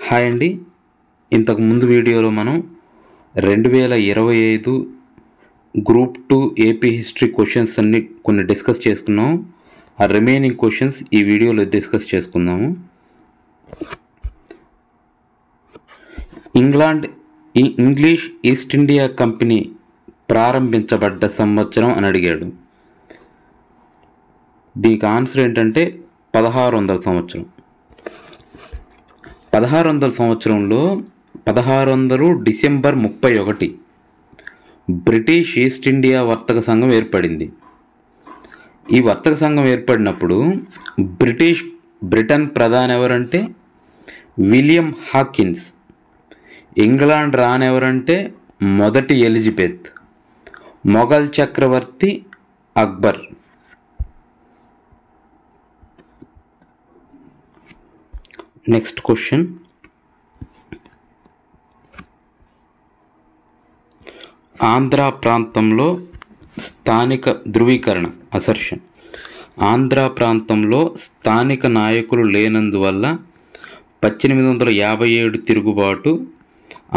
Hi అండి. ఇంతకు ముందు వీడియోలో మనం 2025 గ్రూప్ 2 ఏపీ హిస్టరీ క్వశ్చన్స్ అన్ని కొన్ని డిస్కస్ చేసుకున్నాం. ఆ రిమైనింగ్ క్వశ్చన్స్ ఈ వీడియోలో డిస్కస్ చేసుకుందాము. ఇంగ్లీష్ ఈస్ట్ ఇండియా కంపెనీ ప్రారంభించబడ్డ సంవత్సరం అని అడిగాడు. దీనికి ఆన్సర్ ఏంటంటే 1600 సంవత్సరం. 1600 సంవత్సరంలో 1600 డిసెంబర్ 31 బ్రిటిష్ ఈస్ట్ ఇండియా వర్తక సంఘం ఏర్పడింది. ఈ వర్తక సంఘం ఏర్పడినప్పుడు బ్రిటన్ ప్రధాని ఎవరంటే విలియం హాకిన్స్, ఇంగ్లాండ్ రాణి ఎవరంటే మొదటి ఎలిజబెత్, మొఘల్ చక్రవర్తి అక్బర్. నెక్స్ట్ క్వశ్చన్, ఆంధ్ర ప్రాంతంలో స్థానిక ధృవీకరణ అసర్షన్. ఆంధ్ర ప్రాంతంలో స్థానిక నాయకులు లేనందువల్ల 1857 తిరుగుబాటు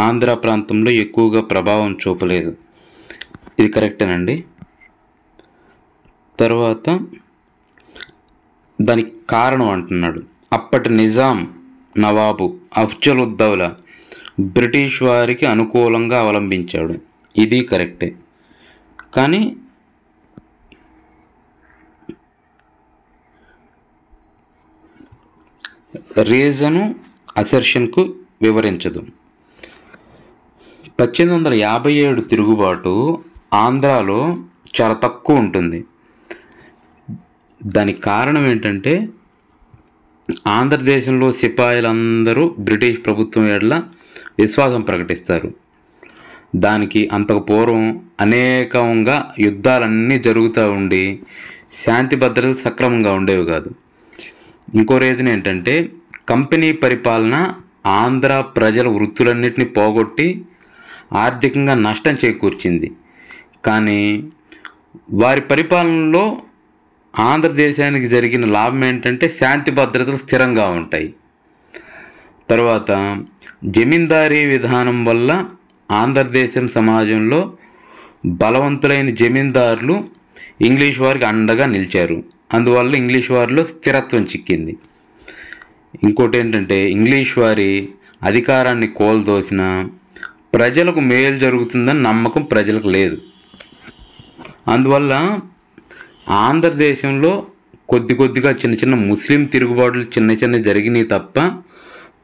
ఆంధ్ర ప్రాంతంలో ఎక్కువగా ప్రభావం చూపలేదు. ఇది కరెక్టేనండి. తర్వాత దానికి కారణం అంటున్నాడు, అప్పటి నిజాం నవాబు అఫ్జలుద్దౌలా బ్రిటిష్ వారికి అనుకూలంగా అవలంబించాడు. ఇది కరెక్టే, కానీ రీజను అసర్షన్కు వివరించదు. 1857 తిరుగుబాటు ఆంధ్రాలో చాలా తక్కువ ఉంటుంది. దానికి కారణం ఏంటంటే ఆంధ్రదేశంలో సిపాయిలందరూ బ్రిటిష్ ప్రభుత్వం ఎడల విశ్వాసం ప్రకటిస్తారు. దానికి అంతకు పూర్వం అనేకంగా యుద్ధాలన్నీ జరుగుతూ ఉండి శాంతి భద్రతలు సక్రమంగా ఉండేవి కాదు. ఇంకో రీజన్ ఏంటంటే కంపెనీ పరిపాలన ఆంధ్ర ప్రజల వృత్తులన్నింటినీ పోగొట్టి ఆర్థికంగా నష్టం చేకూర్చింది. కానీ వారి పరిపాలనలో ఆంధ్రదేశానికి జరిగిన లాభం ఏంటంటే శాంతి భద్రతలు స్థిరంగా ఉంటాయి. తర్వాత జమీందారీ విధానం వల్ల ఆంధ్రదేశం సమాజంలో బలవంతులైన జమీందారులు ఇంగ్లీష్ వారికి అండగా నిలిచారు. అందువల్ల ఇంగ్లీష్ వారిలో స్థిరత్వం చిక్కింది. ఇంకోటి ఏంటంటే ఇంగ్లీష్ వారి అధికారాన్ని కోల్దోసిన ప్రజలకు మేలు జరుగుతుందని నమ్మకం ప్రజలకు లేదు. అందువల్ల ఆంధ్రదేశంలో కొద్దిగా చిన్న ముస్లిం తిరుగుబాట్లు చిన్న జరిగినాయి తప్ప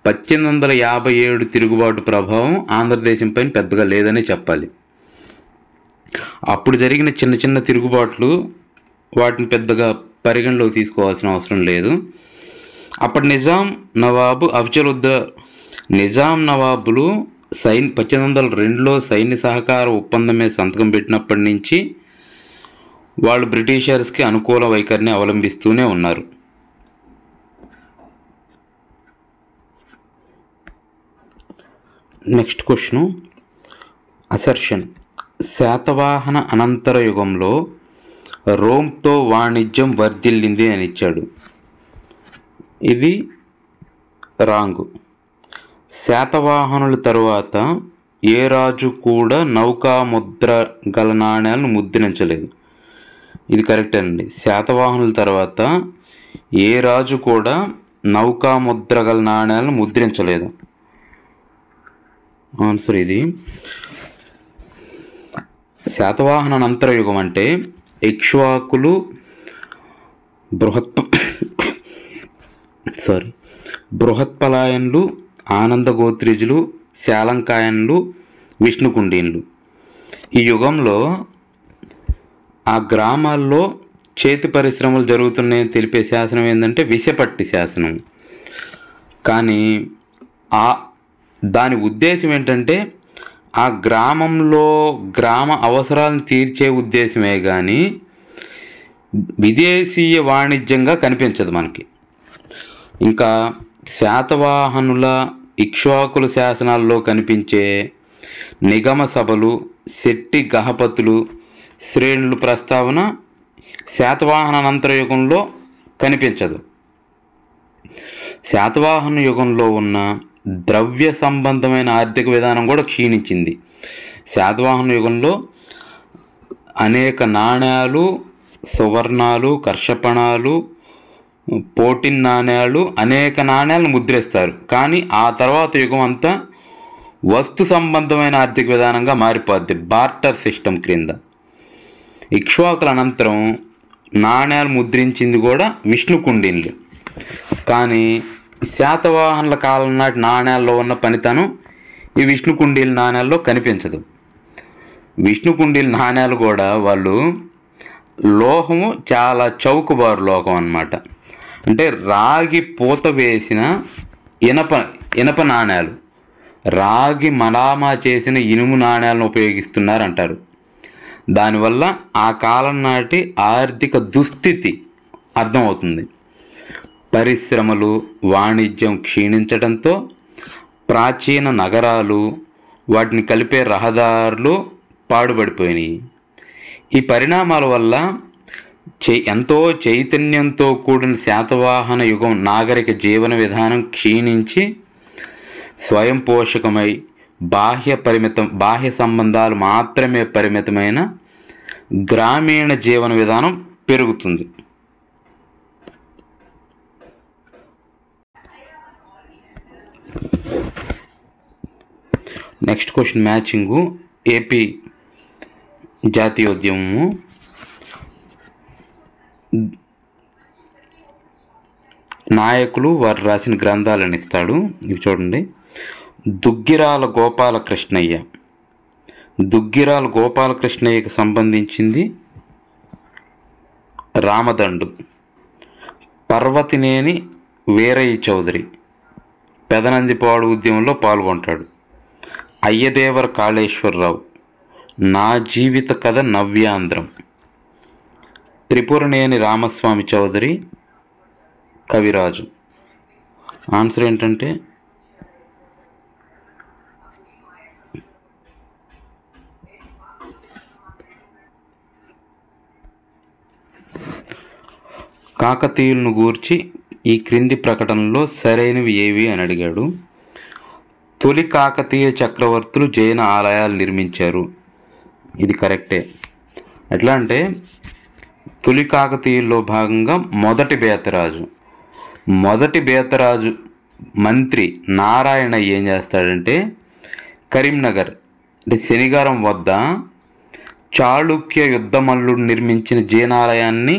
1857 తిరుగుబాటు ప్రభావం ఆంధ్రదేశం పైన పెద్దగా లేదని చెప్పాలి. అప్పుడు జరిగిన చిన్న తిరుగుబాట్లు వాటిని పెద్దగా పరిగణలోకి తీసుకోవాల్సిన అవసరం లేదు. అప్పటి నిజాం నవాబులు 1802లో సైన్య సహకార ఒప్పందం మీద సంతకం పెట్టినప్పటి నుంచి వాళ్ళు బ్రిటిషర్స్కి అనుకూల వైఖరిని అవలంబిస్తూనే ఉన్నారు. Next question, assertion. శాతవాహన అనంతర యుగంలో రోమ్తో వాణిజ్యం వర్ధిల్లింది అని ఇచ్చాడు. ఇది రాంగ్. శాతవాహనుల తరువాత ఏ రాజు కూడా నౌకా ముద్ర గల నాణ్యాలను ముద్రించలేదు. ఇది కరెక్ట్ అండి. శాతవాహనుల తర్వాత ఏ రాజు కూడా నౌకా ముద్ర గల నాణ్యాలను ముద్రించలేదు. ఆన్సర్ ఇది. శాతవాహన అనంతర యుగం అంటే ఇక్ష్వాకులు, బృహత్పలాయన్లు, ఆనందగోత్రీజులు, శాలంకాయన్లు, విష్ణుకుండీన్లు. ఈ యుగంలో ఆ గ్రామాల్లో చేతి పరిశ్రమలు జరుగుతున్నాయని తెలిపే శాసనం ఏంటంటే విశపట్టి శాసనం. కానీ దాని ఉద్దేశం ఏంటంటే ఆ గ్రామంలో గ్రామ అవసరాలను తీర్చే ఉద్దేశమే కానీ విదేశీయ వాణిజ్యంగా కనిపించదు మనకి. ఇంకా శాతవాహనుల ఇక్ష్వాకుల శాసనాల్లో కనిపించే నిగమ సభలు, శెట్టి గహపతులు, శ్రేణుల ప్రస్తావన శాతవాహన అనంతర యుగంలో కనిపించదు. శాతవాహన యుగంలో ఉన్న ద్రవ్య సంబంధమైన ఆర్థిక విధానం కూడా క్షీణించింది. శాతవాహన యుగంలో అనేక నాణ్యాలు, సువర్ణాలు, కర్షపణాలు, పోటిన్ నాణ్యాలు, అనేక నాణ్యాలను ముద్రిస్తారు. కానీ ఆ తర్వాత యుగం అంతా వస్తు సంబంధమైన ఆర్థిక విధానంగా మారిపోద్ది, బార్టర్ సిస్టమ్ క్రింద. ఇక్ష్వాకుల అనంతరం నాణ్యాలు ముద్రించింది కూడా విష్ణు కుండిన్లు. కానీ శాతవాహనుల కాలం నాటి నాణ్యాల్లో ఉన్న పనితనం ఈ విష్ణు కుండీల నాణ్యాల్లో కనిపించదు. విష్ణు కుండీల నాణ్యాలు కూడా వాళ్ళు లోహము చాలా చౌకబారు లోహం అన్నమాట. అంటే రాగి పూత వేసిన ఇనప నాణ్యాలు, రాగి మలామా చేసిన ఇనుము నాణ్యాలను ఉపయోగిస్తున్నారంటారు. దానివల్ల ఆ కాలం నాటి ఆర్థిక దుస్థితి అర్థమవుతుంది. పరిశ్రమలు, వాణిజ్యం క్షీణించడంతో ప్రాచీన నగరాలు, వాటిని కలిపే రహదారులు పాడుపడిపోయినాయి. ఈ పరిణామాల వల్ల ఎంతో చైతన్యంతో కూడిన శాతవాహన యుగం నాగరిక జీవన విధానం క్షీణించి స్వయం పోషకమై బాహ్య సంబంధాలు మాత్రమే పరిమితమైన గ్రామీణ జీవన విధానం పెరుగుతుంది. Next question matching. ఏపీ జాతీయోద్యమము. నాయకులు వారు రాసిన గ్రంథాలను ఇస్తాడు. ఇవి చూడండి. దుగ్గిరాల గోపాలకృష్ణయ్య. దుగ్గిరాల గోపాలకృష్ణయ్యకు సంబంధించింది రామదండు. పర్వతినేని వీరయ్య చౌదరి పెదనందిపాడు ఉద్యమంలో పాల్గొంటాడు. అయ్యదేవర కాళేశ్వరరావు నా జీవిత కథ నవ్యాంధ్రం. త్రిపురనేని రామస్వామి చౌదరి కవిరాజు. ఆన్సర్ ఏంటంటే కాకతీయులను గూర్చి ఈ క్రింది ప్రకటనలో సరైనవి ఏవి అని అడిగాడు. తొలి కాకతీయ చక్రవర్తులు జైన ఆలయాలు నిర్మించారు. ఇది కరెక్టే. ఎట్లా అంటే తొలి కాకతీయుల్లో భాగంగా మొదటి బేతరాజు మంత్రి నారాయణ ఏం చేస్తాడంటే కరీంనగర్ అంటే శనిగారం వద్ద చాళుక్య యుద్ధమల్లుడు నిర్మించిన జైనాలయాన్ని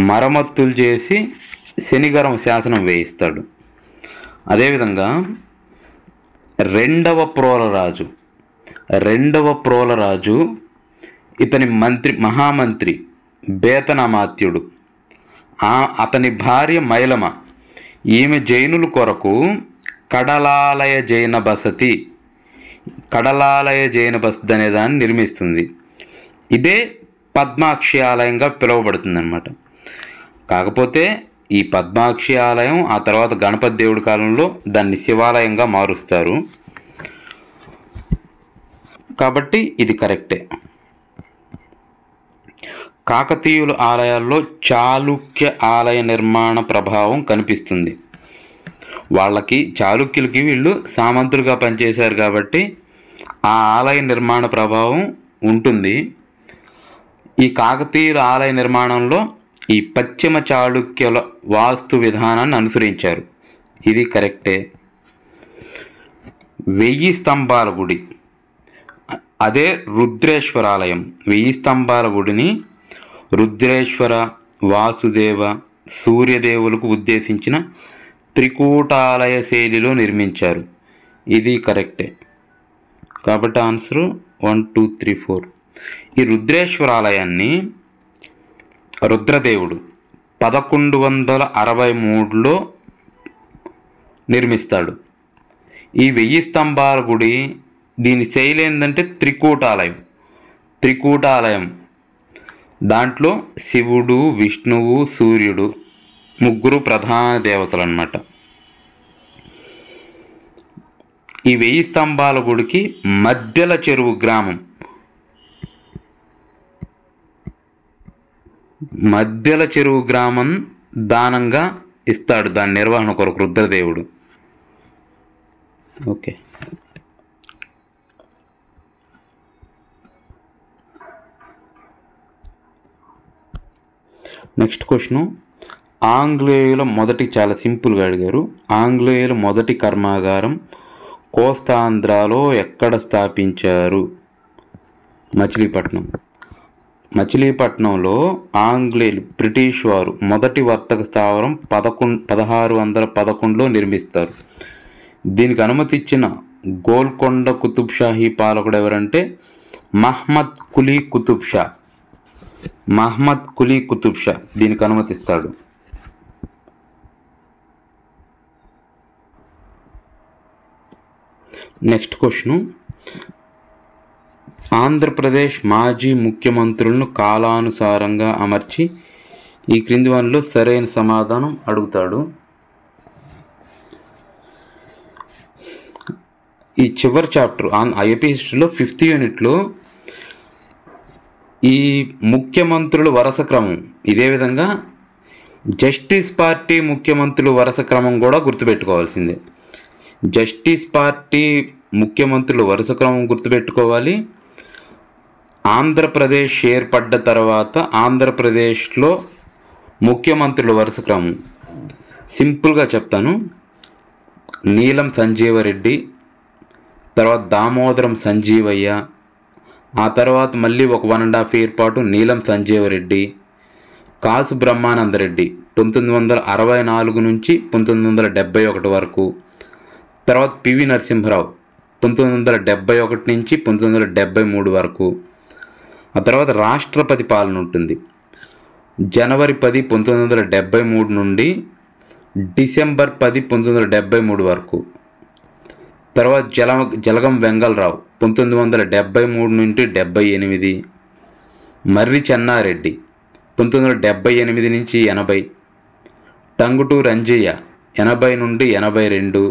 మరమ్మతులు చేసి శనిగారం శాసనం వేయిస్తాడు. అదేవిధంగా రెండవ ప్రోలరాజు ఇతని మహామంత్రి బేతనమాత్యుడు. అతని భార్య మైలమ, ఈమె జైనుల కొరకు కడలాలయ జైన బసతి అనే దాన్ని నిర్మిస్తుంది. ఇదే పద్మాక్షి ఆలయంగా పిలువబడుతుంది అన్నమాట. కాకపోతే ఈ పద్మాక్షి ఆలయం ఆ తర్వాత గణపతి దేవుడి కాలంలో దాన్ని శివాలయంగా మారుస్తారు. కాబట్టి ఇది కరెక్టే. కాకతీయుల ఆలయాల్లో చాళుక్య ఆలయ నిర్మాణ ప్రభావం కనిపిస్తుంది. చాళుక్యులకి వీళ్ళు సామంతులుగా పనిచేశారు కాబట్టి ఆ ఆలయ నిర్మాణ ప్రభావం ఉంటుంది. ఈ కాకతీయుల ఆలయ నిర్మాణంలో ఈ పశ్చిమ చాళుక్యుల వాస్తు విధానాన్ని అనుసరించారు. ఇది కరెక్టే. 1000 స్తంభాల గుడి, అదే రుద్రేశ్వర ఆలయం. 1000 స్తంభాల గుడిని రుద్రేశ్వర, వాసుదేవ, సూర్యదేవులకు ఉద్దేశించిన త్రికూటాలయ శైలిలో నిర్మించారు. ఇది కరెక్టే. కాబట్టి ఆన్సరు 1, 2, 3, 4. ఈ రుద్రేశ్వర ఆలయాన్ని రుద్రదేవుడు 1163లో నిర్మిస్తాడు. ఈ 1000 స్తంభాల గుడి దీని శైలి ఏంటంటే త్రికూటాలయం. దాంట్లో శివుడు, విష్ణువు, సూర్యుడు ముగ్గురు ప్రధాన దేవతలు అన్నమాట. ఈ 1000 స్తంభాల గుడికి మధ్యల చెరువు గ్రామం దానంగా ఇస్తాడు, దాని నిర్వహణ కొరకు రుద్రదేవుడు. ఓకే. నెక్స్ట్ క్వశ్చను, ఆంగ్లేయుల మొదటి, చాలా సింపుల్గా అడిగారు, ఆంగ్లేయుల మొదటి కర్మాగారం కోస్తాంధ్రలో ఎక్కడ స్థాపించారు? మచిలీపట్నం. మచిలీపట్నంలో ఆంగ్లేయులు, బ్రిటిష్ వారు మొదటి వర్తక స్థావరం 1611లో నిర్మిస్తారు. దీనికి అనుమతి ఇచ్చిన గోల్కొండ కుతుబ్ షాహీ పాలకుడు ఎవరంటే మహ్మద్ కులీ కుతుబ్ షా. మహ్మద్ కులీ కుతుబ్ షా దీనికి అనుమతిస్తాడు. నెక్స్ట్ క్వశ్చన్, ఆంధ్రప్రదేశ్ మాజీ ముఖ్యమంత్రులను కాలానుసారంగా అమర్చి ఈ క్రింది వానిలో సరైన సమాధానం అడుగుతాడు. ఈ చివరి చాప్టర్ ఐఏపీ హిస్టరీలో 5th యూనిట్లో ఈ ముఖ్యమంత్రుల వరుస క్రమం, ఇదే విధంగా జస్టిస్ పార్టీ ముఖ్యమంత్రుల వరుస క్రమం కూడా గుర్తుపెట్టుకోవాల్సిందే. జస్టిస్ పార్టీ ముఖ్యమంత్రుల వరుస క్రమం గుర్తుపెట్టుకోవాలి. ఆంధ్రప్రదేశ్ ఏర్పడ్డ తర్వాత ఆంధ్రప్రదేశ్లో ముఖ్యమంత్రుల వరుస క్రమం సింపుల్గా చెప్తాను. నీలం సంజీవరెడ్డి, తర్వాత దామోదరం సంజీవయ్య, ఆ తర్వాత మళ్ళీ ఒక 1.5 year పాటు నీలం సంజీవరెడ్డి, కాసు బ్రహ్మానందరెడ్డి 1964 నుంచి 1971 వరకు, తర్వాత పివి నరసింహరావు 1971 నుంచి 1973 వరకు. ఆ తర్వాత రాష్ట్రపతి పాలన ఉంటుంది. జనవరి 10, 1973 నుండి డిసెంబర్ 10, 1973 వరకు. తర్వాత జలగం వెంగళరావు 1973 నుండి 78, మర్రి చెన్నారెడ్డి 1978 నుంచి 80, టంగుటూరి అంజయ్య 80 నుండి 82,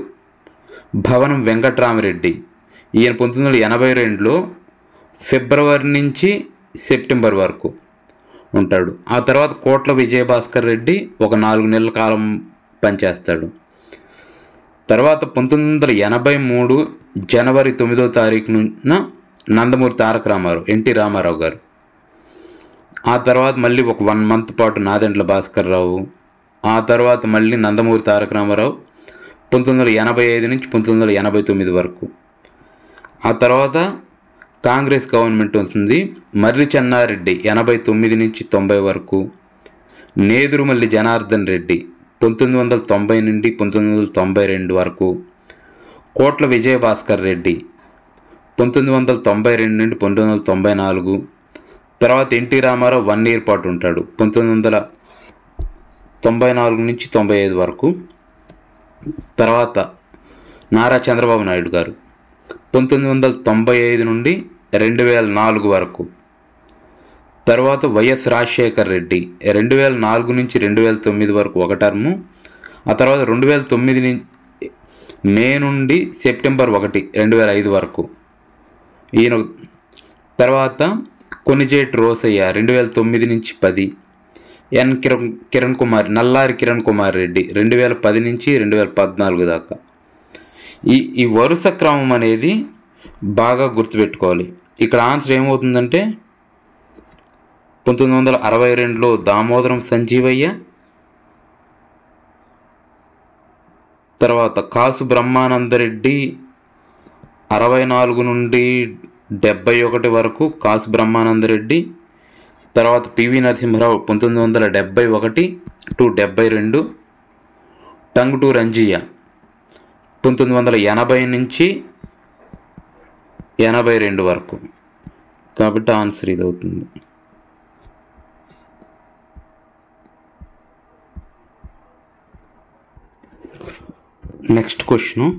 భవనం వెంకట్రామరెడ్డి ఈయన 1982లో ఫిబ్రవరి నుంచి సెప్టెంబర్ వరకు ఉంటాడు. ఆ తర్వాత కోట్ల విజయభాస్కర్ రెడ్డి ఒక 4 నెలల కాలం పనిచేస్తాడు. తర్వాత 1983 జనవరి 9వ తారీఖున నందమూరి తారక రామారావు, ఎన్టీ రామారావు గారు. ఆ తర్వాత మళ్ళీ ఒక 1 month పాటు నాదెండ్ల భాస్కర్ రావు. ఆ తర్వాత మళ్ళీ నందమూరి తారక రామారావు 1985 నుంచి 1989 వరకు. ఆ తర్వాత కాంగ్రెస్ గవర్నమెంట్ ఉంటుంది. మర్రి చెన్నారెడ్డి 89 నుంచి 90 వరకు, నేదురుమల్లి జనార్దన్ రెడ్డి 1990 నుండి 1992 వరకు, కోట్ల విజయభాస్కర్ రెడ్డి 1992 నుండి 1994. తర్వాత ఎన్టీ రామారావు 1 year పాటు ఉంటాడు, 1994 నుంచి 95 వరకు. తర్వాత నారా చంద్రబాబు నాయుడు గారు 1995 నుండి 2004 వరకు. తర్వాత వైఎస్ రాజశేఖర్ రెడ్డి 2004 నుంచి 2009 వరకు ఒక టర్ము. ఆ తర్వాత 2009 మే నుండి సెప్టెంబర్ 1, 2005 వరకు ఈయన. తర్వాత కొనిజేటి రోసయ్య 2009 నుంచి 10, ఎన్ కిరణ్ కుమార్, నల్లారి కిరణ్ కుమార్ రెడ్డి 2010 నుంచి 2014 దాకా. ఈ వరుస క్రమం అనేది బాగా గుర్తుపెట్టుకోవాలి. ఇక్కడ ఆన్సర్ ఏమవుతుందంటే 1962లో దామోదరం సంజీవయ్య, తర్వాత కాసు బ్రహ్మానందరెడ్డి 64 నుండి 71 వరకు కాసు బ్రహ్మానందరెడ్డి. తర్వాత పివి నరసింహరావు 1971 to 72, టంగుటూరి అంజయ్య 1980 నుంచి 82 వరకు. కాబట్టి ఆన్సర్ ఇది అవుతుంది. నెక్స్ట్ క్వశ్చన్,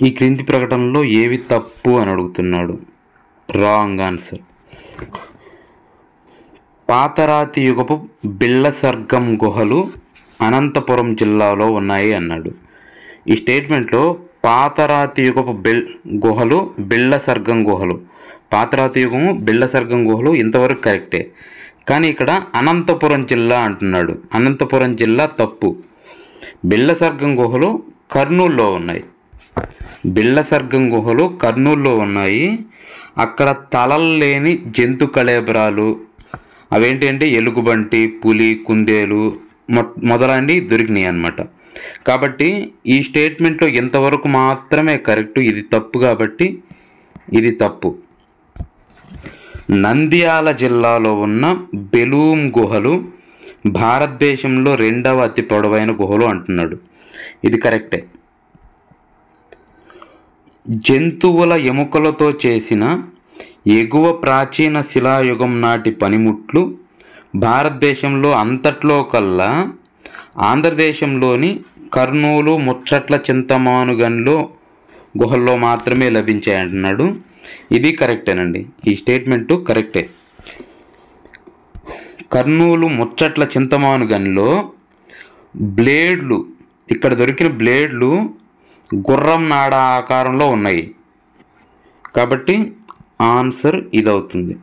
ఈ క్రింది ప్రకటనలో ఏవి తప్పు అని అడుగుతున్నాడు. Wrong answer. పాతరాతి యుగపు బిళ్ళసర్గం గుహలు అనంతపురం జిల్లాలో ఉన్నాయి అన్నాడు. ఈ స్టేట్మెంట్లో పాతరాతి యుగపు గుహలు, బిళ్ళసర్గం గుహలు, పాతరాతి యుగము, బిళ్ళసర్గం గుహలు ఇంతవరకు కరెక్టే. కానీ ఇక్కడ అనంతపురం జిల్లా అంటున్నాడు. అనంతపురం జిల్లా తప్పు. బిళ్ళసర్గం గుహలు కర్నూలులో ఉన్నాయి. బిళ్ళసర్గం గుహలు కర్నూలులో ఉన్నాయి. అక్కడ తలలు లేని జంతు కళేబరాలు అవేంటి అంటే ఎలుగుబంటి, పులి, కుందేలు మొదలైనవి దొరికినాయి అన్నమాట. కాబట్టి ఈ స్టేట్మెంట్లో ఇంతవరకు మాత్రమే కరెక్ట్, ఇది తప్పు. కాబట్టి ఇది తప్పు. నంద్యాల జిల్లాలో ఉన్న బెలూమ్ గుహలు భారతదేశంలో 2వ అతి పొడవైన గుహలు అంటున్నాడు. ఇది కరెక్టే. జంతువుల ఎముకలతో చేసిన ఎగువ ప్రాచీన శిలాయుగం నాటి పనిముట్లు భారతదేశంలో అంతట్లో కల్లా ఆంధ్రదేశంలోని కర్నూలు, ముచ్చట్ల, చింతమానుగన్లో గుహల్లో మాత్రమే లభించాయంటున్నాడు. ఇది కరెక్టేనండి. ఈ స్టేట్మెంటు కరెక్టే. కర్నూలు, ముచ్చట్ల, చింతమానుగన్లో బ్లేడ్లు, ఇక్కడ దొరికిన బ్లేడ్లు గుర్రం నాడ ఆకారంలో ఉన్నాయి. కాబట్టి ఆన్సర్ ఇదవుతుంది.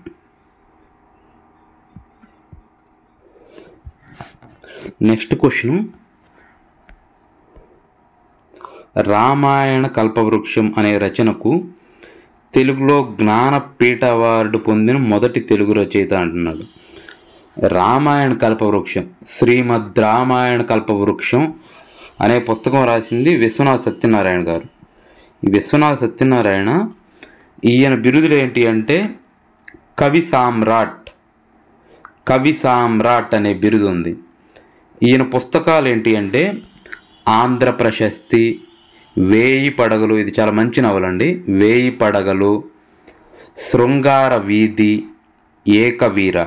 నెక్స్ట్ క్వశ్చన్, రామాయణ కల్పవృక్షం అనే రచనకు తెలుగులో జ్ఞానపీఠ అవార్డు పొందిన మొదటి తెలుగు రచయిత అంటున్నాడు. రామాయణ కల్పవృక్షం, శ్రీమద్ రామాయణ కల్పవృక్షం అనే పుస్తకం రాసింది విశ్వనాథ సత్యనారాయణ గారు. ఈ విశ్వనాథ సత్యనారాయణ, ఈయన బిరుదులు ఏంటి అంటే కవి సామ్రాట్ అనే బిరుదు ఉంది. ఈయన పుస్తకాలు ఏంటి అంటే ఆంధ్ర ప్రశస్తి, 1000 పడగలు, ఇది చాలా మంచి నవల అండి, 1000 పడగలు, శృంగార వీధి, ఏకవీర,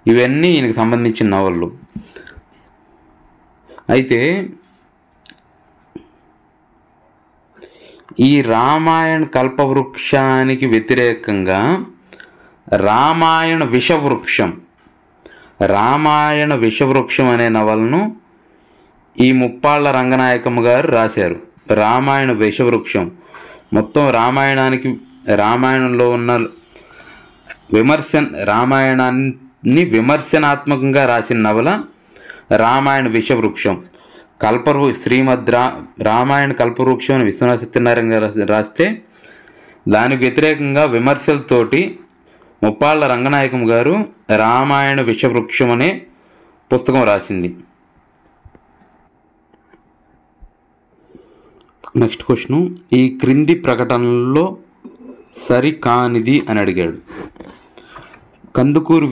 ఇవన్నీ ఈయనకు సంబంధించిన నవళ్ళు. అయితే ఈ రామాయణ కల్పవృక్షానికి వ్యతిరేకంగా రామాయణ విషవృక్షం అనే నవలను ఈ ముప్పాళ్ళ రంగనాయకమ్మ గారు రాశారు. రామాయణ విషవృక్షం మొత్తం రామాయణంలో ఉన్న రామాయణాన్ని విమర్శనాత్మకంగా రాసిన నవల రామాయణ విషవృక్షం. శ్రీమద్ రామాయణ కల్పవృక్షం అని విశ్వనాథ సత్యనారాయణ గారు రాస్తే దానికి వ్యతిరేకంగా విమర్శలతోటి ముప్పాళ్ళ రంగనాయకం గారు రామాయణ విషవృక్షం అనే పుస్తకం రాసింది. నెక్స్ట్ క్వశ్చన్, ఈ క్రింది ప్రకటనలో సరికానిది అని అడిగాడు. కందుకూరి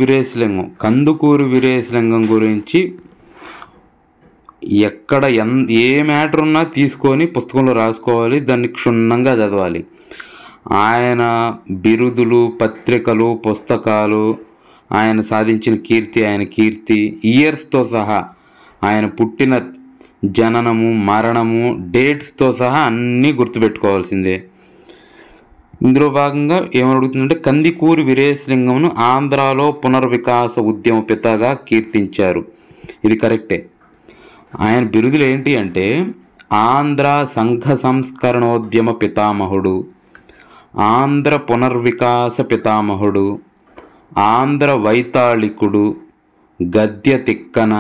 వీరేశలింగం గురించి ఎక్కడ ఏ మ్యాటర్ ఉన్నా తీసుకొని పుస్తకంలో రాసుకోవాలి, దాన్ని క్షుణ్ణంగా చదవాలి. ఆయన బిరుదులు, పత్రికలు, పుస్తకాలు, ఆయన సాధించిన కీర్తి, ఇయర్స్తో సహా, ఆయన పుట్టిన జననము, మరణము, డేట్స్తో సహా అన్నీ గుర్తుపెట్టుకోవాల్సిందే. ఇందులో భాగంగా ఏమడుగుతుందంటే కందుకూరి వీరేశలింగంను ఆంధ్రాలో పునర్వికాస ఉద్యమ పితగా కీర్తించారు. ఇది కరెక్టే. ఆయన బిరుదులు ఏంటి అంటే ఆంధ్ర సంఘ సంస్కరణోద్యమ పితామహుడు, ఆంధ్ర పునర్వికాస పితామహుడు, ఆంధ్ర వైతాళికుడు, గద్య తిక్కన,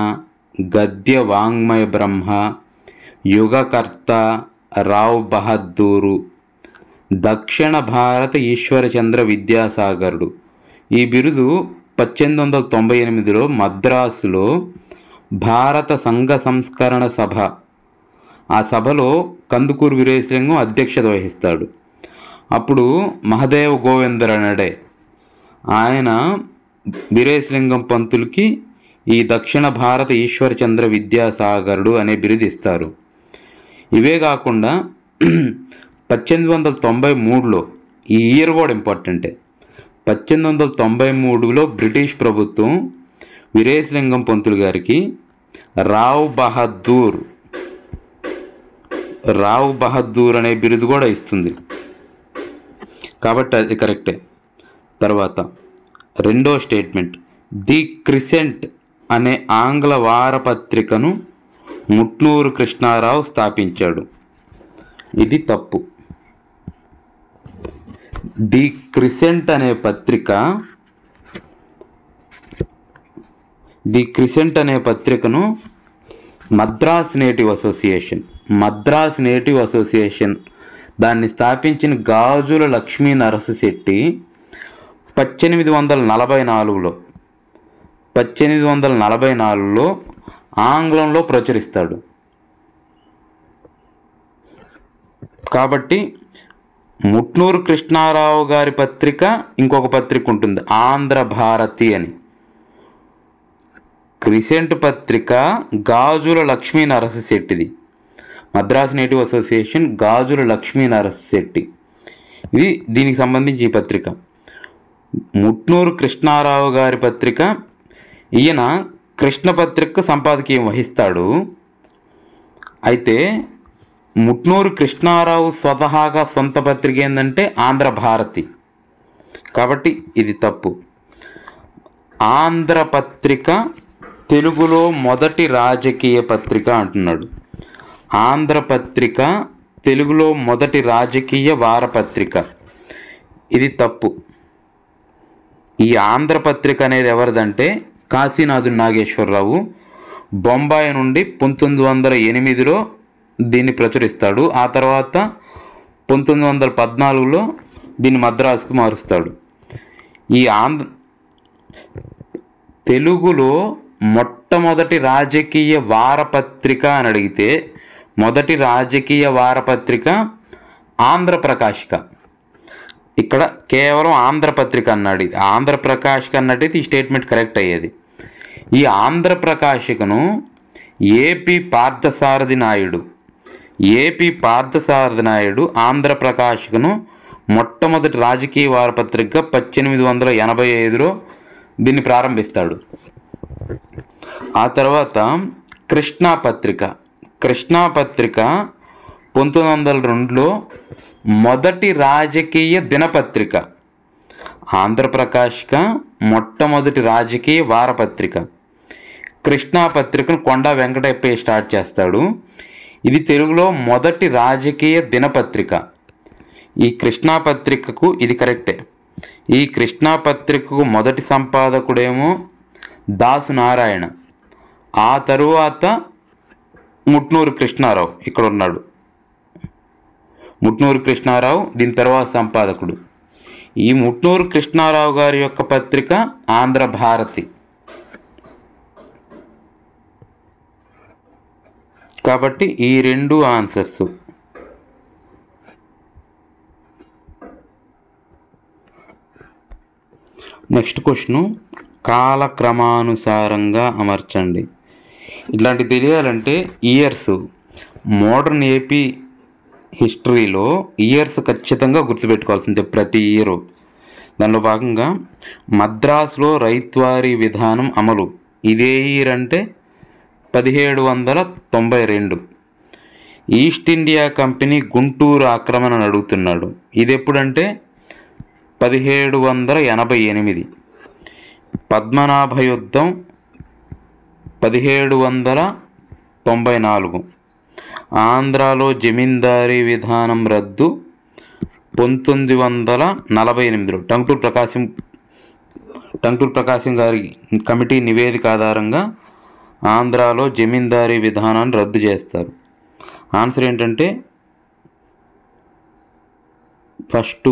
గద్య వాంగ్మయ బ్రహ్మ, యుగకర్త, రావ్ బహద్దూరు, దక్షిణ భారత ఈశ్వరచంద్ర విద్యాసాగరుడు. ఈ బిరుదు 1898లో మద్రాసులో భారత సంఘ సంస్కరణ సభ, ఆ సభలో కందుకూరి వీరేశలింగం అధ్యక్షత వహిస్తాడు. అప్పుడు మహదేవ గోవిందరనడే ఆయన వీరేశలింగం పంతులకి ఈ దక్షిణ భారత ఈశ్వరచంద్ర విద్యాసాగరుడు అనే బిరుదు ఇస్తారు. ఇవే కాకుండా 1893లో, ఈ ఇయర్ కూడా ఇంపార్టెంటే, 1893లో బ్రిటిష్ ప్రభుత్వం వీరేశలింగం పంతులు గారికి రావ్ బహద్దూర్ అనే బిరుదు కూడా ఇస్తుంది. కాబట్టి అది కరెక్టే. తర్వాత రెండో స్టేట్మెంట్, ది క్రిసెంట్ అనే ఆంగ్ల వారపత్రికను ముట్నూరు కృష్ణారావు స్థాపించాడు. ఇది తప్పు. ది క్రిసెంట్ అనే పత్రికను Madras native association Madras native association దాన్ని స్థాపించిన గాజుల లక్ష్మీ నరసశెట్టి 1844లో ఆంగ్లంలో ప్రచురిస్తాడు. కాబట్టి ముట్నూరు కృష్ణారావు గారి పత్రిక ఇంకొక పత్రిక ఉంటుంది, ఆంధ్రభారతి అని. క్రిసెంట్ పత్రిక గాజుల లక్ష్మీ నరసశెట్టిది. మద్రాస్ నేటివ్ అసోసియేషన్ గాజుల లక్ష్మీ నరసశెట్టి, ఇది దీనికి సంబంధించి ఈ పత్రిక. ముట్నూరు కృష్ణారావు గారి పత్రిక, ఈయన కృష్ణ పత్రిక సంపాదకీయం వహిస్తాడు. అయితే ముట్నూరు కృష్ణారావు స్వతహాగా సొంత పత్రిక ఏంటంటే ఆంధ్రభారతి, కాబట్టి ఇది తప్పు. ఆంధ్రపత్రిక తెలుగులో మొదటి రాజకీయ పత్రిక అంటున్నాడు. ఆంధ్రపత్రిక తెలుగులో మొదటి రాజకీయ వారపత్రిక, ఇది తప్పు. ఈ ఆంధ్రపత్రిక అనేది ఎవరిదంటే కాశీనాథుని నాగేశ్వరరావు బొంబాయి నుండి 1908లో దీన్ని ప్రచురిస్తాడు. ఆ తర్వాత 1914లో దీన్ని మద్రాసుకు మారుస్తాడు. ఈ తెలుగులో మొట్టమొదటి రాజకీయ వారపత్రిక అని అడిగితే మొదటి రాజకీయ వారపత్రిక ఆంధ్రప్రకాశిక. ఇక్కడ కేవలం ఆంధ్రపత్రిక అన్నాడు, ఆంధ్రప్రకాశిక అన్నట్టయితే ఈ స్టేట్మెంట్ కరెక్ట్ అయ్యేది. ఈ ఆంధ్రప్రకాశికను ఏపీ పార్థసారథి నాయుడు ఆంధ్రప్రకాశికను మొట్టమొదటి రాజకీయ వారపత్రికగా 1885లో దీన్ని ప్రారంభిస్తాడు. ఆ తర్వాత కృష్ణా పత్రిక 1902లో మొదటి రాజకీయ దినపత్రిక. ఆంధ్రప్రకాశిక మొట్టమొదటి రాజకీయ వారపత్రిక. కృష్ణా పత్రికను కొండా వెంకటప్పయ్య స్టార్ట్ చేస్తాడు. ఇది తెలుగులో మొదటి రాజకీయ దినపత్రిక. ఈ కృష్ణా పత్రికకు ఇది కరెక్టే. ఈ కృష్ణా పత్రికకు మొదటి సంపాదకుడేమో దాసు నారాయణ, ఆ తరువాత ముట్నూరు కృష్ణారావు ఇక్కడ ఉన్నాడు. ముట్నూరు కృష్ణారావు దీని తర్వాత సంపాదకుడు. ఈ ముట్నూరు కృష్ణారావు గారి యొక్క పత్రిక ఆంధ్రభారతి. కాబట్టి ఈ రెండు ఆన్సర్స్. నెక్స్ట్ క్వశ్చన్, కాలక్రమానుసారంగా అమర్చండి. ఇట్లాంటివి తెలియాలంటే ఇయర్స్, మోడర్న్ ఏపీ హిస్టరీలో ఇయర్స్ ఖచ్చితంగా గుర్తుపెట్టుకోవాల్సిందే ప్రతి ఇయరు. దానిలో భాగంగా మద్రాసులో రైత్వారీ విధానం అమలు, ఇదే ఇయర్ అంటే 1792. ఈస్ట్ ఇండియా కంపెనీ గుంటూరు ఆక్రమణను అడుగుతున్నాడు, ఇది ఎప్పుడంటే 1788. పద్మనాభ యుద్ధం 1794. ఆంధ్రాలో జమీందారీ విధానం రద్దు 1948లో టంగుటూరి ప్రకాశం గారి కమిటీ నివేదిక ఆధారంగా ఆంధ్రాలో జమీందారీ విధానాన్ని రద్దు చేస్తారు. ఆన్సర్ ఏంటంటే ఫస్ట్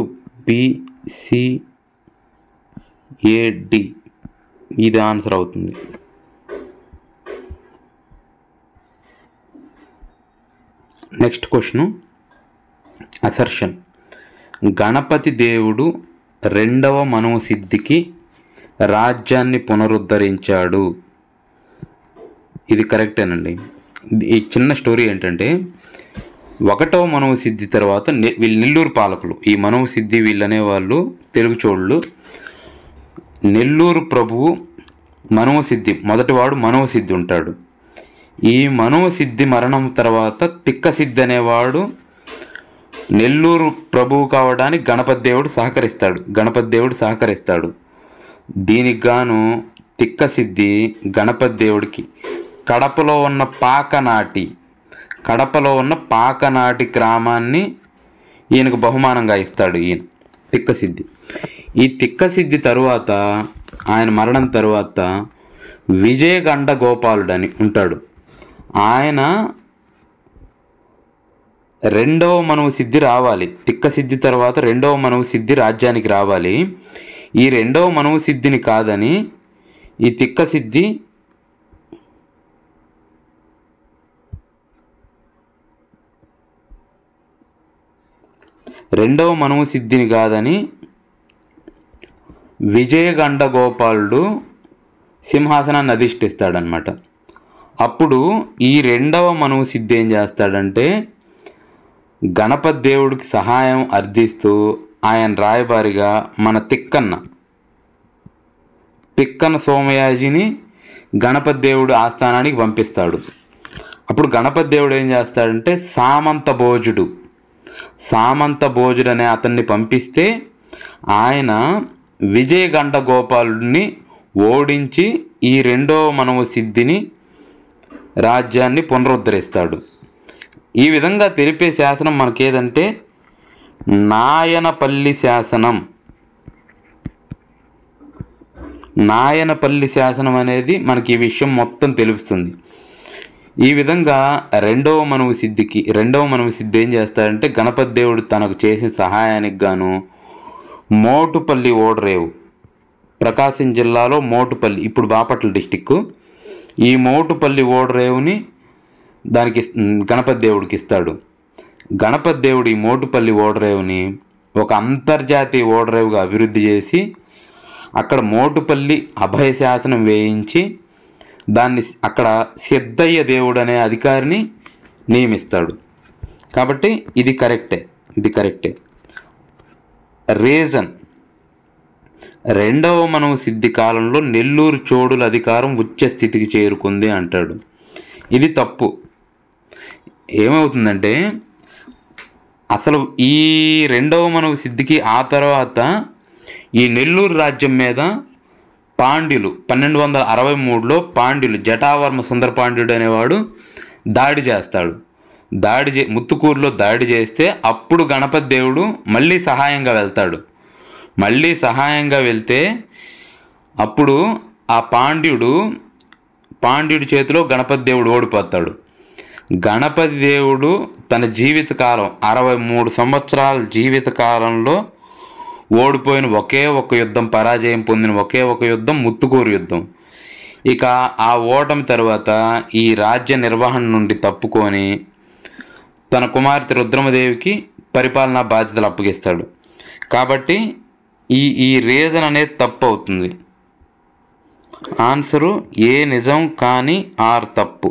BCAD, ఇది ఆన్సర్ అవుతుంది. Next question, assertion. గణపతి దేవుడు రెండవ మనోసిద్ధికి రాజ్యాన్ని పునరుద్ధరించాడు, ఇది కరెక్టేనండి. ఈ చిన్న స్టోరీ ఏంటంటే, ఒకటవ మనోసిద్ధి తర్వాత వీళ్ళు నెల్లూరు పాలకులు, ఈ మనోసిద్ధి వీళ్ళు అనేవాళ్ళు తెలుగు చోళ్ళు. నెల్లూరు ప్రభువు మనోసిద్ధి మొదటివాడు మనోసిద్ధి ఉంటాడు. ఈ మనోసిద్ధి మరణం తర్వాత తిక్కసిద్ధి అనేవాడు నెల్లూరు ప్రభువు కావడానికి గణపతి దేవుడు సహకరిస్తాడు. దీనికి గాను తిక్కసిద్ధి గణపతి దేవుడికి కడపలో ఉన్న పాకనాటి గ్రామాన్ని ఈయనకు బహుమానంగా ఇస్తాడు ఈయన తిక్కసిద్ధి. ఈ తిక్కసిద్ధి తరువాత ఆయన మరణం తరువాత విజయగండ గోపాలుడు అని ఉంటాడు. ఆయన రెండవ మనవు సిద్ధి రావాలి. తిక్క సిద్ధి తర్వాత రెండవ మనవు సిద్ధి రాజ్యానికి రావాలి. ఈ రెండవ మనవు సిద్ధిని కాదని ఈ తిక్క సిద్ధి రెండవ మనవు సిద్ధిని కాదని విజయగండ గోపాలుడు సింహాసనాన్ని అధిష్ఠిస్తాడనమాట. అప్పుడు ఈ రెండవ మనవు సిద్ధి ఏం చేస్తాడంటే గణపతి దేవుడికి సహాయం అర్థిస్తూ ఆయన రాయబారిగా మన తిక్కన్న సోమయాజిని గణపతి దేవుడు ఆస్థానానికి పంపిస్తాడు. అప్పుడు గణపతి దేవుడు ఏం చేస్తాడంటే సామంత భోజుడు అనే అతన్ని పంపిస్తే ఆయన విజయగండ గోపాలుడిని ఓడించి ఈ రెండవ మనవు సిద్ధిని రాజ్యాన్ని పునరుద్ధరిస్తాడు. ఈ విధంగా తెలిపే శాసనం మనకేదంటే నాయనపల్లి శాసనం. నాయనపల్లి శాసనం అనేది మనకి ఈ విషయం మొత్తం తెలుస్తుంది. ఈ విధంగా రెండవ మనవు సిద్ధి ఏం చేస్తాడంటే గణపతి దేవుడు తనకు చేసిన సహాయానికి గాను మోటుపల్లి ఓడరేవు, ప్రకాశం జిల్లాలో మోటుపల్లి, ఇప్పుడు బాపట్ల డిస్టిక్, ఈ మోటుపల్లి ఓడరేవుని దానికి గణపతి దేవుడికి ఇస్తాడు. గణపతి దేవుడు ఈ మోటుపల్లి ఓడరేవుని ఒక అంతర్జాతీయ ఓడరేవుగా అభివృద్ధి చేసి అక్కడ మోటుపల్లి అభయ శాసనం వేయించి దాన్ని అక్కడ సిద్ధయ్య దేవుడు అనే అధికారిని నియమిస్తాడు. కాబట్టి ఇది కరెక్టే. రీజన్ రెండవ మనవు సిద్ధి కాలంలో నెల్లూరు చోడుల అధికారం ఉచ్చ స్థితికి చేరుకుంది అంటాడు. ఇది తప్పు. ఏమవుతుందంటే అసలు ఈ రెండవ మనవు సిద్ధికి ఆ తర్వాత ఈ నెల్లూరు రాజ్యం మీద పాండ్యులు 1263లో పాండ్యులు జటావర్మ సుందర పాండ్యుడు అనేవాడు దాడి చేస్తాడు. ముత్తుకూరులో దాడి చేస్తే అప్పుడు గణపతి దేవుడు మళ్ళీ సహాయంగా వెళ్తే అప్పుడు ఆ పాండ్యుడి చేతిలో గణపతి దేవుడు ఓడిపోతాడు. గణపతి దేవుడు తన జీవితకాలం 63 సంవత్సరాల జీవితకాలంలో ఓడిపోయిన ఒకే ఒక యుద్ధం, పరాజయం పొందిన ఒకే ఒక యుద్ధం ముత్తుకూరు యుద్ధం. ఇక ఆ ఓటమి తర్వాత ఈ రాజ్య నిర్వహణ నుండి తప్పుకొని తన కుమార్తె రుద్రమదేవికి పరిపాలనా బాధ్యతలు అప్పగిస్తాడు. కాబట్టి ఈ రీజన్ అనేది తప్పు అవుతుంది. ఆన్సరు ఏ నిజం కానీ ఆర్ తప్పు.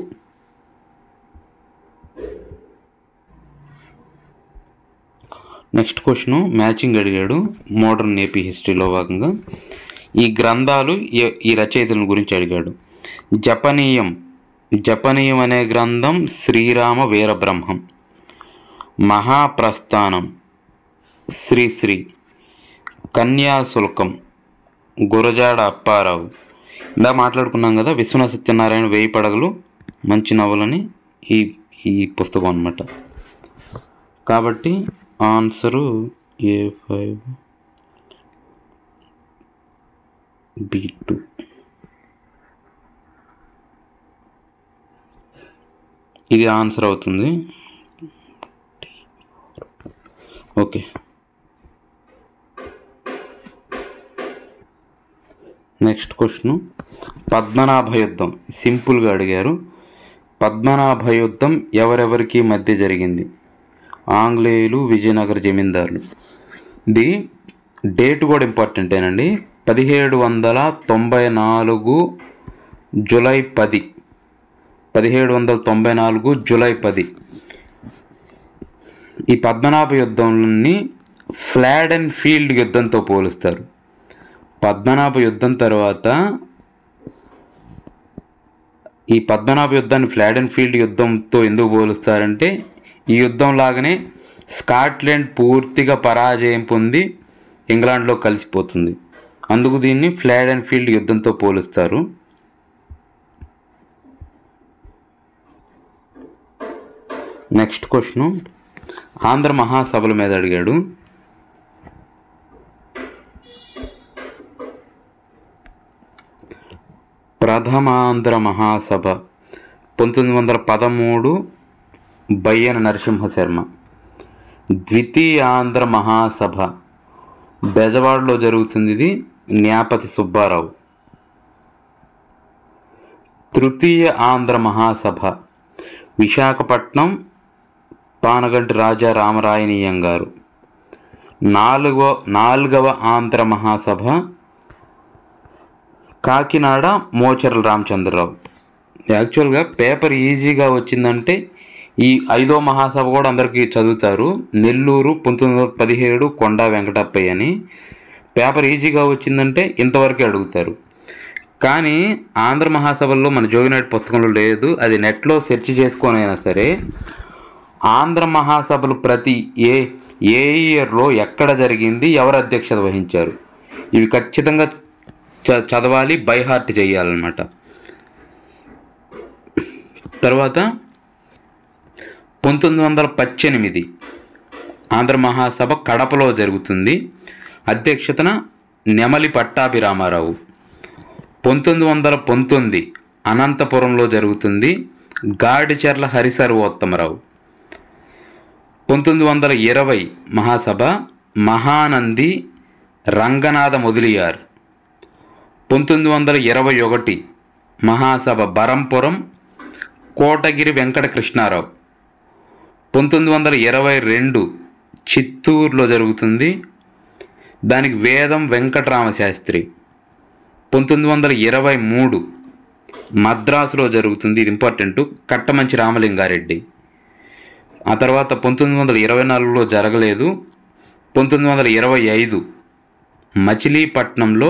నెక్స్ట్ క్వశ్చన్ మ్యాచింగ్ అడిగాడు మోడర్న్ ఏపీ హిస్టరీలో భాగంగా. ఈ గ్రంథాలు ఈ రచయితల గురించి అడిగాడు. జపనీయం అనే గ్రంథం శ్రీరామ వీరబ్రహ్మం, మహాప్రస్థానం శ్రీశ్రీ, కన్యాశుల్కం గురజాడ అప్పారావు. ఇలా మాట్లాడుకున్నాం కదా, విశ్వనాథ సత్యనారాయణ 1000 పడగలు మంచి నవలని ఈ పుస్తకం అన్నమాట. కాబట్టి ఆన్సరు A5 B2. ఇది ఆన్సర్ అవుతుంది. ఓకే, నెక్స్ట్ క్వశ్చన్ పద్మనాభ యుద్ధం సింపుల్గా అడిగారు. పద్మనాభ యుద్ధం ఎవరెవరికి మధ్య జరిగింది? ఆంగ్లేయులు, విజయనగర జమీందారులు. ఇది డేట్ కూడా ఇంపార్టెంటేనండి. 1794 జూలై 10. 1794 జూలై 10. ఈ పద్మనాభ యుద్ధంని ఫ్లాడెన్ ఫీల్డ్ యుద్ధంతో పోలుస్తారు. పద్మనాభ యుద్ధం తర్వాత ఈ పద్మనాభ యుద్ధాన్ని ఫ్లాడెన్ ఫీల్డ్ యుద్ధంతో ఎందుకు పోలుస్తారంటే ఈ యుద్ధం లాగానే స్కాట్లాండ్ పూర్తిగా పరాజయం పొంది ఇంగ్లాండ్లో కలిసిపోతుంది. అందుకు దీన్ని ఫ్లాడెన్ ఫీల్డ్ యుద్ధంతో పోలుస్తారు. నెక్స్ట్ క్వశ్చన్ ఆంధ్ర మహాసభల మీద అడిగాడు. ప్రథమాంధ్ర మహాసభ 1913 బయ్యన నరసింహశర్మ. ద్వితీయ ఆంధ్ర మహాసభ బెజవాడలో జరుగుతుంది. ఇది న్యాపతి సుబ్బారావు. తృతీయ ఆంధ్ర మహాసభ విశాఖపట్నం పానగంటి రాజా రామరాయనీయం గారు. నాలుగవ ఆంధ్ర మహాసభ కాకినాడ మోచర్ల రామచంద్రరావు. యాక్చువల్గా పేపర్ ఈజీగా వచ్చిందంటే ఈ 5వ మహాసభ కూడా అందరికీ చదువుతారు. నెల్లూరు 1917 కొండా వెంకటప్పయ్య అని. పేపర్ ఈజీగా వచ్చిందంటే ఇంతవరకే అడుగుతారు. కానీ ఆంధ్ర మహాసభల్లో మన జోగినాటి పుస్తకంలో లేదు. అది నెట్లో సెర్చ్ చేసుకొని అయినా సరే ఆంధ్ర మహాసభలు ప్రతి ఏ ఇయర్లో ఎక్కడ జరిగింది, ఎవరు అధ్యక్షత వహించారు, ఇవి ఖచ్చితంగా చదవాలి, బై హార్ట్ చేయాలన్నమాట. తర్వాత 1918 ఆంధ్ర మహాసభ కడపలో జరుగుతుంది. అధ్యక్షతన నెమలి పట్టాభిరామారావు. 1919 అనంతపురంలో జరుగుతుంది. గాడిచెర్ల హరిసర్వోత్తమరావు. 1920 మహాసభ మహానంది రంగనాథ మొదలియార్. 1921 మహాసభ బరంపురం కోటగిరి వెంకట కృష్ణారావు. 1922 చిత్తూరులో జరుగుతుంది. దానికి వేదం వెంకటరామశాస్త్రి. 1923 మద్రాసులో జరుగుతుంది. ఇది ఇంపార్టెంట్, కట్టమంచి రామలింగారెడ్డి. ఆ తర్వాత 1924లో జరగలేదు. 1925 మచిలీపట్నంలో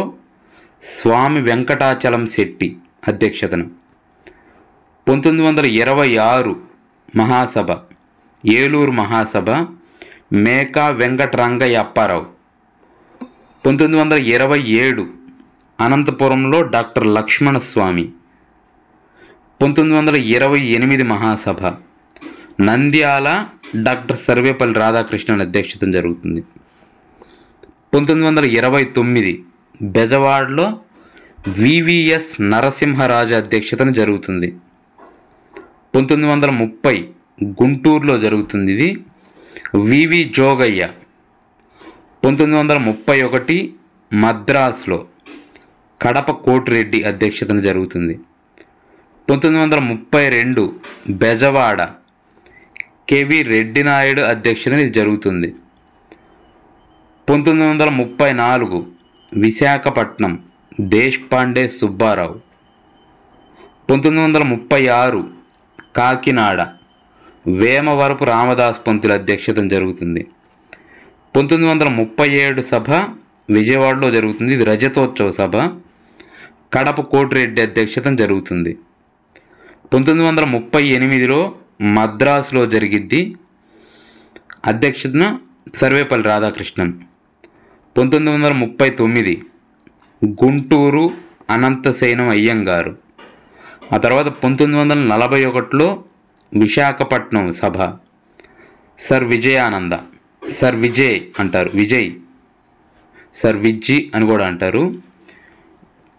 స్వామి వెంకటాచలం శెట్టి అధ్యక్షతన. 1926 మహాసభ ఏలూరు మహాసభ మేకా వెంకటరంగయ్య అప్పారావు. 1927 అనంతపురంలో డాక్టర్ లక్ష్మణస్వామి. 1928 మహాసభ నంద్యాల డాక్టర్ సర్వేపల్లి రాధాకృష్ణన్ అధ్యక్షతన జరుగుతుంది. 1929 బెజవాడలో వివిఎస్ నరసింహరాజు అధ్యక్షతన జరుగుతుంది. 1930 గుంటూరులో జరుగుతుంది. ఇది వివి జోగయ్య. 1931 మద్రాసులో కడప కోటిరెడ్డి అధ్యక్షతన జరుగుతుంది. 1932 బెజవాడ కెవి రెడ్డి నాయుడు అధ్యక్షతన ఇది జరుగుతుంది. 1934 విశాఖపట్నం దేశపాండే సుబ్బారావు. 1936 కాకినాడ వేమవరపు రామదాస్ పంతుల అధ్యక్షతన జరుగుతుంది. 1937 సభ విజయవాడలో జరుగుతుంది. ఇది రజతోత్సవ సభ. కడప కోటిరెడ్డి అధ్యక్షతన జరుగుతుంది. 1938లో మద్రాసులో జరిగిద్ది. అధ్యక్షతన సర్వేపల్లి రాధాకృష్ణన్. 1939 గుంటూరు అనంతసేనం అయ్యంగారు. ఆ తర్వాత 1941లో విశాఖపట్నం సభ సర్ విజయానంద, సర్ విజయ్ అంటారు, సర్ విజ్జి అని కూడా అంటారు.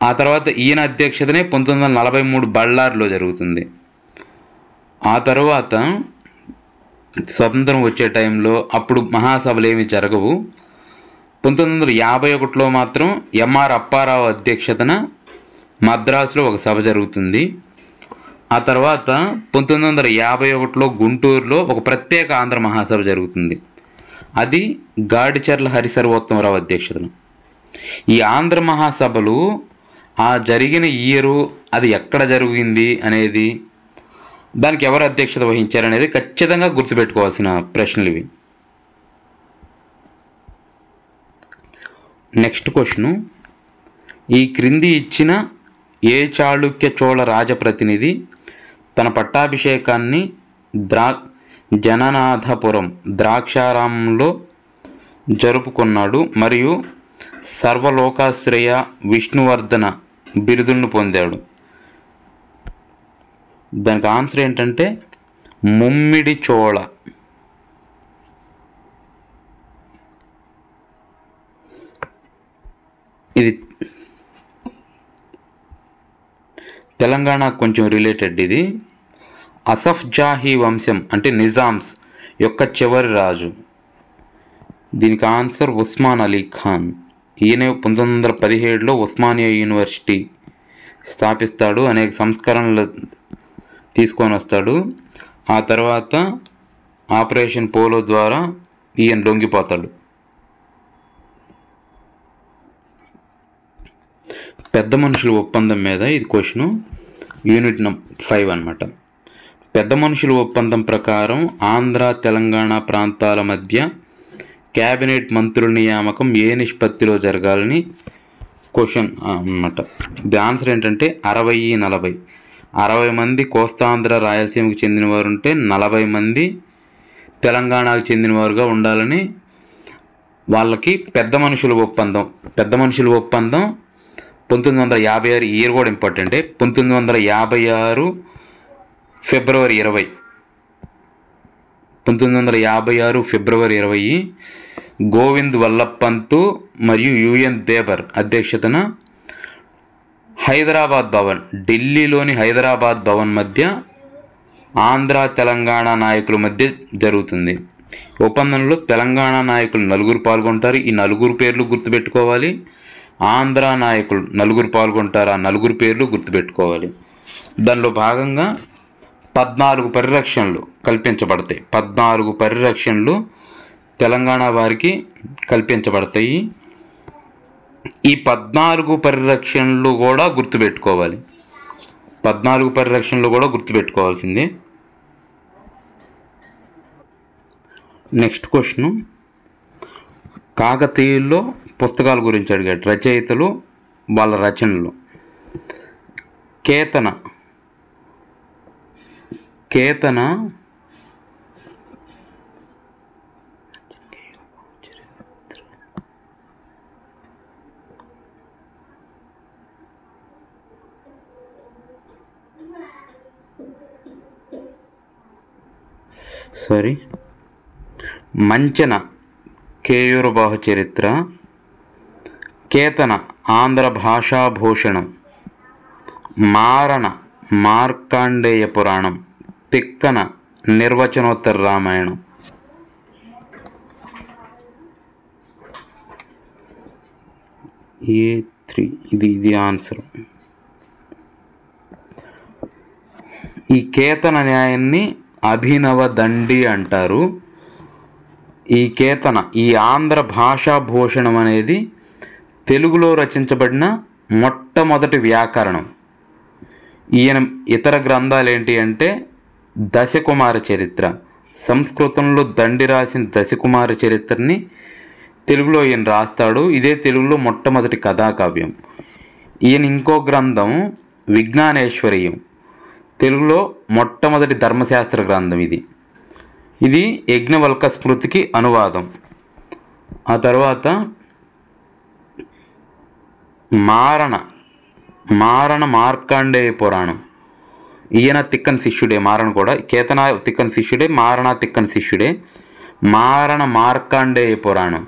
ఆ తర్వాత ఈయన అధ్యక్షతనే 1943 బళ్ళారిలో జరుగుతుంది. ఆ తర్వాత స్వతంత్రం వచ్చే టైంలో అప్పుడు మహాసభలు ఏమి జరగవు. 1951లో మాత్రం ఎంఆర్ అప్పారావు అధ్యక్షతన మద్రాసులో ఒక సభ జరుగుతుంది. ఆ తర్వాత 1951లో గుంటూరులో ఒక ప్రత్యేక ఆంధ్ర మహాసభ జరుగుతుంది. అది గాడిచెర్ల హరిసర్వోత్తమరావు అధ్యక్షతన. ఈ ఆంధ్ర మహాసభలు ఆ జరిగిన ఇయరు, అది ఎక్కడ జరిగింది అనేది, దానికి ఎవరు అధ్యక్షత వహించారనేది ఖచ్చితంగా గుర్తుపెట్టుకోవాల్సిన ప్రశ్నలు ఇవి. నెక్స్ట్ క్వశ్చను, ఈ క్రింది ఇచ్చిన ఏ చాళుక్య చోళ రాజప్రతినిధి తన పట్టాభిషేకాన్ని జననాథపురం ద్రాక్షారామంలో జరుపుకున్నాడు మరియు సర్వలోకాశ్రయ విష్ణువర్ధన బిరుదులను పొందాడు? దానికి ఆన్సర్ ఏంటంటే ముమ్మిడి చోళ. ఇది తెలంగాణకు కొంచెం రిలేటెడ్. ఇది అసఫ్ జాహీ వంశం అంటే నిజామ్స్ యొక్క చివరి రాజు. దీనికి ఆన్సర్ ఉస్మాన్ అలీ ఖాన్. ఈయన 1917లో ఉస్మానియా యూనివర్సిటీ స్థాపిస్తాడు, అనేక సంస్కరణలు తీసుకొని వస్తాడు. ఆ తర్వాత ఆపరేషన్ పోలో ద్వారా ఈయన లొంగిపోతాడు. పెద్ద మనుషుల ఒప్పందం మీద ఇది క్వశ్చను, యూనిట్ 5 అన్నమాట. పెద్ద మనుషుల ఒప్పందం ప్రకారం ఆంధ్ర తెలంగాణ ప్రాంతాల మధ్య క్యాబినెట్ మంత్రుల నియామకం ఏ నిష్పత్తిలో జరగాలని క్వశ్చన్ అన్నమాట. ది ఆన్సర్ ఏంటంటే 60-40. 60 మంది కోస్తాంధ్ర రాయలసీమకు చెందినవారు ఉంటే 40 మంది తెలంగాణకు చెందినవారుగా ఉండాలని వాళ్ళకి పెద్ద మనుషుల ఒప్పందం. 1956, ఇయర్ కూడా ఇంపార్టెంటే. 1956 ఫిబ్రవరి 20. 1956 ఫిబ్రవరి 20 గోవింద్ వల్లభ్ పంత్ మరియు యుఎన్ దేవర్ అధ్యక్షతన హైదరాబాద్ భవన్, ఢిల్లీలోని హైదరాబాద్ భవన్ మధ్య ఆంధ్ర తెలంగాణ నాయకుల మధ్య జరుగుతుంది. ఒప్పందంలో తెలంగాణ నాయకులు 4 పాల్గొంటారు. ఈ 4 పేర్లు గుర్తుపెట్టుకోవాలి. ఆంధ్ర నాయకులు 4 పాల్గొంటారు. ఆ 4 పేర్లు గుర్తుపెట్టుకోవాలి. దానిలో భాగంగా 14 పరిరక్షణలు కల్పించబడతాయి. 14 పరిరక్షణలు తెలంగాణ వారికి కల్పించబడతాయి. ఈ 14 పరిరక్షణలు కూడా గుర్తుపెట్టుకోవాలి. 14 పరిరక్షణలు కూడా గుర్తుపెట్టుకోవాల్సిందే. నెక్స్ట్ క్వశ్చన్, కాకతీయుల్లో పుస్తకాల గురించి అడిగాడు. రచయితలు, వాళ్ళ రచనలు. కేతన మంచన కేయూర బాహు చరిత్ర, కేతన ఆంధ్ర భాషాభూషణం, మారణ మార్కండేయ పురాణం, తిక్కన నిర్వచనోత్తర రామాయణం. A3 ఇది ఆన్సర్. ఈ కేతన న్యాయాన్ని అభినవ దండి అంటారు. ఈ ఆంధ్ర భాషాభూషణం అనేది తెలుగులో రచించబడిన మొట్టమొదటి వ్యాకరణం. ఈయన ఇతర గ్రంథాలు ఏంటి అంటే దశకుమార చరిత్ర. సంస్కృతంలో దండి రాసిన దశకుమార చరిత్రని తెలుగులో ఈయన రాస్తాడు. ఇదే తెలుగులో మొట్టమొదటి కథాకావ్యం. ఈయన ఇంకో గ్రంథం విజ్ఞానేశ్వరీయం, తెలుగులో మొట్టమొదటి ధర్మశాస్త్ర గ్రంథం. ఇది యజ్ఞవల్క స్మృతికి అనువాదం. ఆ తర్వాత మారణ మార్కండేయ పురాణం. ఈయన తిక్కన శిష్యుడే. మారణ కూడా కేతన తిక్కన శిష్యుడే, మారణ తిక్కన శిష్యుడే. మారణ మార్కండేయ పురాణం.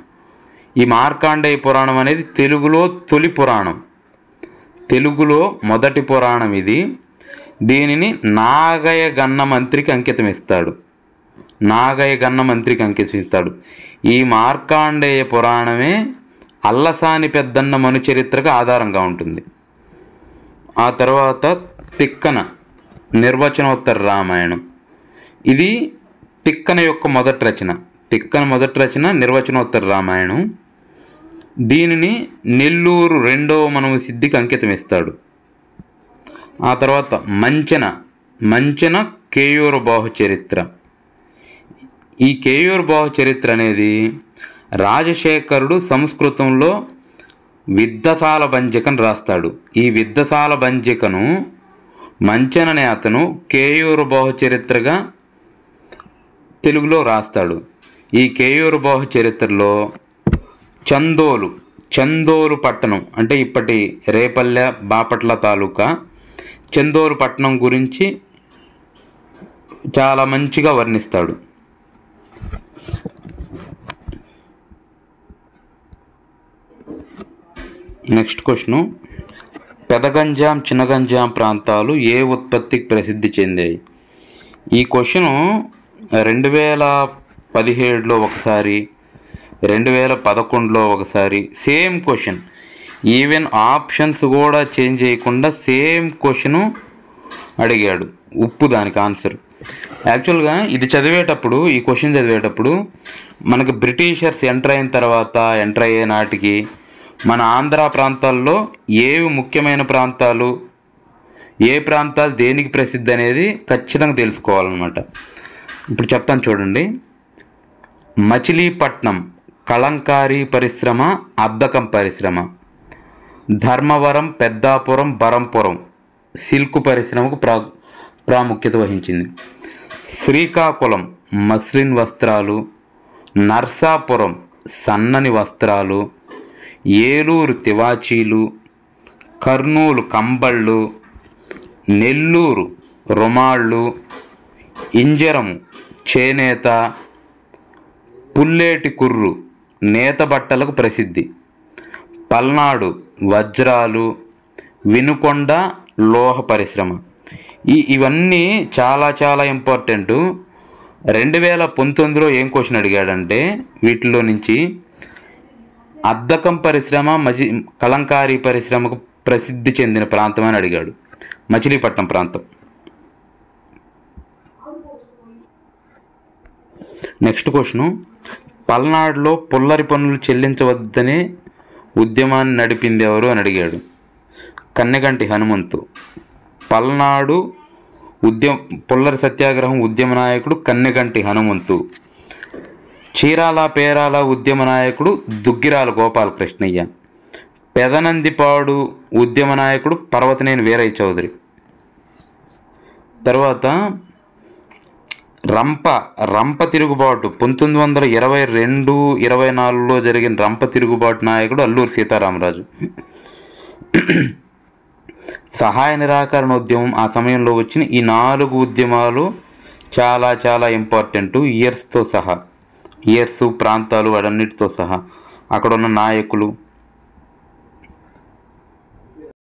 ఈ మార్కండేయ పురాణం అనేది తెలుగులో తొలి పురాణం, తెలుగులో మొదటి పురాణం ఇది. దీనిని నాగయ గన్న మంత్రికి అంకితం ఇస్తాడు. ఈ మార్కండేయ పురాణమే అల్లసాని పెద్దన్న మను చరిత్రకు ఆధారంగా ఉంటుంది. ఆ తర్వాత తిక్కన నిర్వచనోత్తర రామాయణం. ఇది తిక్కన యొక్క మొదటి రచన నిర్వచనోత్తర రామాయణం. దీనిని నెల్లూరు 2వ మనము సిద్ధికి అంకితం ఇస్తాడు. ఆ తర్వాత మంచన కేయూర బాహు చరిత్ర. ఈ కేయూర బాహు చరిత్ర అనేది రాజశేఖరుడు సంస్కృతంలో విద్దసాల భంజికను రాస్తాడు. ఈ విద్దసాల భంజికను మంచన అనే అతను కేయూర బాహు చరిత్రగా తెలుగులో రాస్తాడు. ఈ కేయూర బాహు చరిత్రలో చందోలు పట్టణం అంటే ఇప్పటి రేపల్లె బాపట్ల తాలూకా చందోలు పట్టణం గురించి చాలా మంచిగా వర్ణిస్తాడు. నెక్స్ట్ క్వశ్చన్, పెదగంజాం చిన్నగంజాం ప్రాంతాలు ఏ ఉత్పత్తికి ప్రసిద్ధి చెందాయి? ఈ క్వశ్చను 2017లో ఒకసారి, 2011లో ఒకసారి సేమ్ క్వశ్చన్, ఈవెన్ ఆప్షన్స్ కూడా చేంజ్ చేయకుండా సేమ్ క్వశ్చను అడిగాడు. ఉప్పు దానికి ఆన్సర్. యాక్చువల్గా ఇది చదివేటప్పుడు, ఈ క్వశ్చన్ చదివేటప్పుడు మనకు బ్రిటిషర్స్ ఎంటర్ అయ్యే నాటికి మన ఆంధ్ర ప్రాంతాల్లో ఏవి ముఖ్యమైన ప్రాంతాలు, ఏ ప్రాంతాలు దేనికి ప్రసిద్ధి అనేది ఖచ్చితంగా తెలుసుకోవాలన్నమాట. ఇప్పుడు చెప్తాను చూడండి. మచిలీపట్నం కలంకారీ పరిశ్రమ, అద్దకం పరిశ్రమ. ధర్మవరం, పెద్దాపురం, బరంపురం సిల్క్ పరిశ్రమకు ప్రాముఖ్యత వహించింది. శ్రీకాకుళం మస్లిన్ వస్త్రాలు, నర్సాపురం సన్నని వస్త్రాలు, ఏలూరు తివాచీలు, కర్నూలు కంబళ్ళు, నెల్లూరు రుమాళ్ళు, ఇంజరము చేనేత, పుల్లేటి కుర్రు నేత బట్టలకు ప్రసిద్ధి. పల్నాడు వజ్రాలు, వినుకొండ లోహ పరిశ్రమ. ఇవన్నీ చాలా చాలా ఇంపార్టెంటు. 2019లో ఏం క్వశ్చన్ అడిగాడంటే వీటిలో నుంచి అద్దకం పరిశ్రమ, కలంకారీ పరిశ్రమకు ప్రసిద్ధి చెందిన ప్రాంతం అని అడిగాడు. మచిలీపట్నం ప్రాంతం. నెక్స్ట్ క్వశ్చను, పల్నాడులో పుల్లరి పన్నులు చెల్లించవద్దనే ఉద్యమాన్ని నడిపింది ఎవరు అని అడిగాడు. కన్నెగంటి హనుమంతు. పల్నాడు పుల్లరి సత్యాగ్రహం ఉద్యమ నాయకుడు కన్నెగంటి హనుమంతు. చీరాల పేరాల ఉద్యమ నాయకుడు దుగ్గిరాల గోపాలకృష్ణయ్య. పెదనందిపాడు ఉద్యమ నాయకుడు పర్వతనేని వీరయ్య చౌదరి. తర్వాత రంప తిరుగుబాటు 1922-24లో జరిగిన రంప తిరుగుబాటు నాయకుడు అల్లూరి సీతారామరాజు. సహాయ నిరాకరణ ఉద్యమం ఆ సమయంలో వచ్చిన ఈ 4 ఉద్యమాలు చాలా చాలా ఇంపార్టెంటు. ఇయర్స్, ప్రాంతాలు వాటన్నిటితో సహా, అక్కడ ఉన్న నాయకులు.